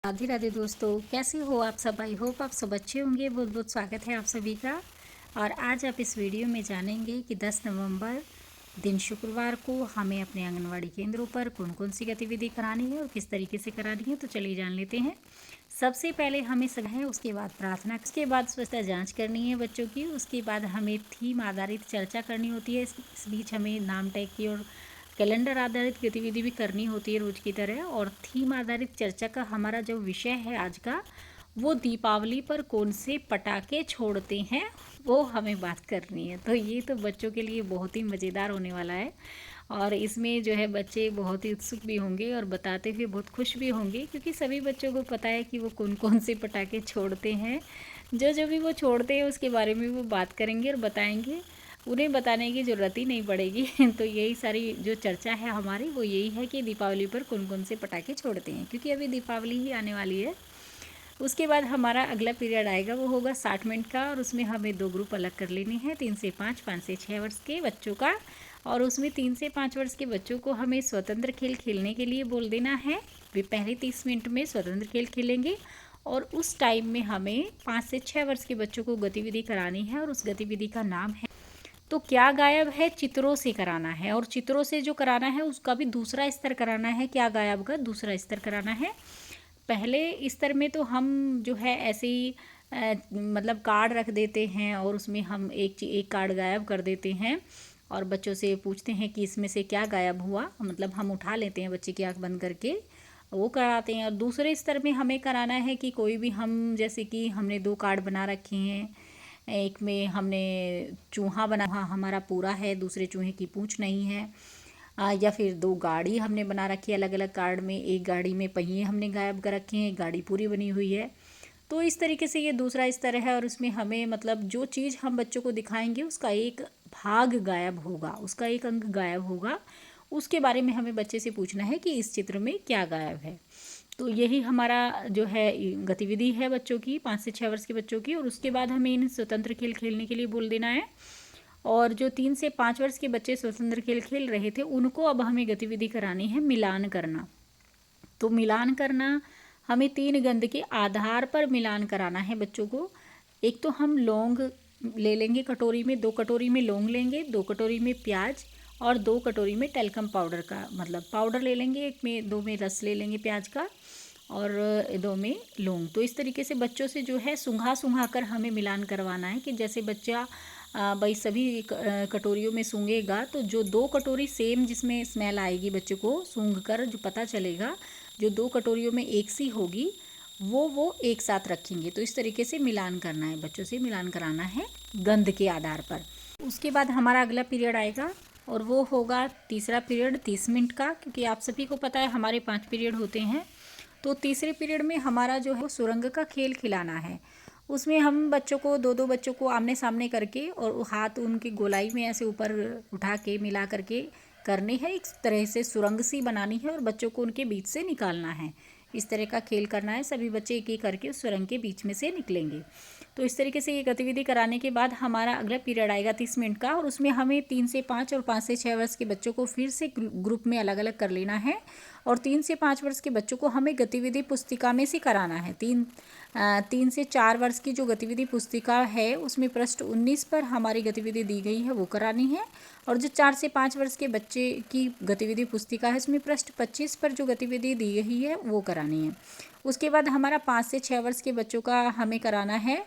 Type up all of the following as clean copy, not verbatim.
राधे राधे दोस्तों, कैसे हो आप सब। आई होप आप सब अच्छे होंगे। बहुत बहुत स्वागत है आप सभी का। और आज आप इस वीडियो में जानेंगे कि 10 नवंबर दिन शुक्रवार को हमें अपने आंगनवाड़ी केंद्रों पर कौन कौन सी गतिविधि करानी है और किस तरीके से करानी है। तो चलिए जान लेते हैं। सबसे पहले हमें सब है, उसके बाद प्रार्थना, उसके बाद स्वच्छता जाँच करनी है बच्चों की, उसके बाद हमें थीम आधारित चर्चा करनी होती है। इस बीच हमें नाम टैग की और कैलेंडर आधारित गतिविधि भी करनी होती है रोज की तरह। और थीम आधारित चर्चा का हमारा जो विषय है आज का, वो दीपावली पर कौन से पटाखे छोड़ते हैं वो हमें बात करनी है। तो ये तो बच्चों के लिए बहुत ही मज़ेदार होने वाला है और इसमें जो है बच्चे बहुत ही उत्सुक भी होंगे और बताते हुए बहुत खुश भी होंगे, क्योंकि सभी बच्चों को पता है कि वो कौन कौन से पटाखे छोड़ते हैं। जो जो भी वो छोड़ते हैं उसके बारे में वो बात करेंगे और बताएंगे। उन्हें बताने की ज़रूरत ही नहीं पड़ेगी। तो यही सारी जो चर्चा है हमारी वो यही है कि दीपावली पर कौन कौन से पटाखे छोड़ते हैं, क्योंकि अभी दीपावली ही आने वाली है। उसके बाद हमारा अगला पीरियड आएगा, वो होगा 60 मिनट का। और उसमें हमें 2 ग्रुप अलग कर लेने हैं, 3 से 5, 5 से 6 वर्ष के बच्चों का। और उसमें 3 से 5 वर्ष के बच्चों को हमें स्वतंत्र खेल खेलने के लिए बोल देना है। वे पहले 30 मिनट में स्वतंत्र खेल खेलेंगे और उस टाइम में हमें 5 से 6 वर्ष के बच्चों को गतिविधि करानी है। और उस गतिविधि का नाम है तो क्या गायब है, चित्रों से कराना है। और चित्रों से जो कराना है उसका भी दूसरा स्तर कराना है। क्या गायब का दूसरा स्तर कराना है। पहले स्तर में तो हम जो है ऐसे ही मतलब कार्ड रख देते हैं और उसमें हम एक कार्ड गायब कर देते हैं और बच्चों से पूछते हैं कि इसमें से क्या गायब हुआ। मतलब हम उठा लेते हैं बच्चे की आँख बंद करके, वो कराते हैं। और दूसरे स्तर में हमें कराना है कि कोई भी हम, जैसे कि हमने 2 कार्ड बना रखे हैं, एक में हमने चूहा बना हमारा पूरा है, दूसरे चूहे की पूंछ नहीं है। या फिर 2 गाड़ी हमने बना रखी है अलग अलग कार्ड में, एक गाड़ी में पहिए हमने गायब कर रखे हैं, एक गाड़ी पूरी बनी हुई है। तो इस तरीके से ये दूसरा स्तर है और उसमें हमें मतलब जो चीज़ हम बच्चों को दिखाएंगे उसका एक भाग गायब होगा, उसका एक अंक गायब होगा। उसके बारे में हमें बच्चे से पूछना है कि इस चित्र में क्या गायब है। तो यही हमारा जो है गतिविधि है बच्चों की, 5 से 6 वर्ष के बच्चों की। और उसके बाद हमें इन स्वतंत्र खेल खेलने के लिए बोल देना है। और जो 3 से 5 वर्ष के बच्चे स्वतंत्र खेल खेल रहे थे उनको अब हमें गतिविधि करानी है मिलान करना। तो मिलान करना हमें 3 गंध के आधार पर मिलान कराना है बच्चों को। एक तो हम लौंग ले लेंगे कटोरी में, 2 कटोरी में लौंग लेंगे, 2 कटोरी में प्याज और 2 कटोरी में टेल्कम पाउडर का मतलब पाउडर ले लेंगे। एक में 2 में रस ले लेंगे प्याज का और 2 में लौंग। तो इस तरीके से बच्चों से जो है सूंघा सूंघा कर हमें मिलान करवाना है कि जैसे बच्चा भाई सभी कटोरियों में सूंघेगा तो जो 2 कटोरी सेम जिसमें स्मेल आएगी बच्चे को सूंघ कर जो पता चलेगा, जो 2 कटोरियों में एक सी होगी वो एक साथ रखेंगे। तो इस तरीके से मिलान करना है, बच्चों से मिलान कराना है गंध के आधार पर। उसके बाद हमारा अगला पीरियड आएगा और वो होगा तीसरा पीरियड 30 मिनट का, क्योंकि आप सभी को पता है हमारे 5 पीरियड होते हैं। तो तीसरे पीरियड में हमारा जो है वो सुरंग का खेल खिलाना है। उसमें हम बच्चों को 2-2 बच्चों को आमने सामने करके और हाथ उनकी गोलाई में ऐसे ऊपर उठा के मिला करके करने हैं। एक तरह से सुरंग सी बनानी है और बच्चों को उनके बीच से निकालना है। इस तरह का खेल करना है, सभी बच्चे एक एक करके उस सुरंग के बीच में से निकलेंगे। तो इस तरीके से ये गतिविधि कराने के बाद हमारा अगला पीरियड आएगा 30 मिनट का और उसमें हमें 3 से 5 और 5 से 6 वर्ष के बच्चों को फिर से ग्रुप में अलग अलग कर लेना है। और 3 से 5 वर्ष के बच्चों को हमें गतिविधि पुस्तिका में से कराना है। 3 से 4 वर्ष की जो गतिविधि पुस्तिका है उसमें पृष्ठ 19 पर हमारी गतिविधि दी गई है वो करानी है। और जो 4 से 5 वर्ष के बच्चे की गतिविधि पुस्तिका है उसमें पृष्ठ 25 पर जो गतिविधि दी गई है वो करानी है। उसके बाद हमारा 5 से 6 वर्ष के बच्चों का हमें कराना है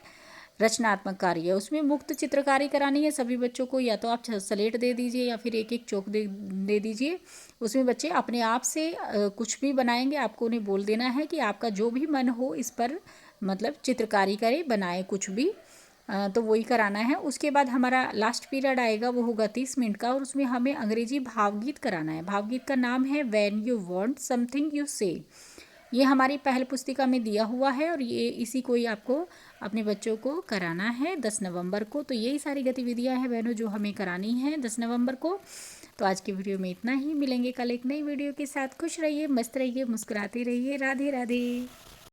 रचनात्मक कार्य। उसमें मुक्त चित्रकारी करानी है सभी बच्चों को, या तो आप स्लेट दे दीजिए या फिर एक एक चौक दे दीजिए। उसमें बच्चे अपने आप से कुछ भी बनाएंगे, आपको उन्हें बोल देना है कि आपका जो भी मन हो इस पर मतलब चित्रकारी करे, बनाए कुछ भी। तो वही कराना है। उसके बाद हमारा लास्ट पीरियड आएगा वो होगा 30 मिनट का और उसमें हमें अंग्रेजी भावगीत कराना है। भावगीत का नाम है when you want something you से। ये हमारी पहल पुस्तिका में दिया हुआ है और ये इसी को ही आपको अपने बच्चों को कराना है 10 नवंबर को। तो यही सारी गतिविधियां हैं बहनों जो हमें करानी है 10 नवंबर को। तो आज की वीडियो में इतना ही, मिलेंगे कल एक नई वीडियो के साथ। खुश रहिए, मस्त रहिए, मुस्कुराते रहिए। राधे राधे।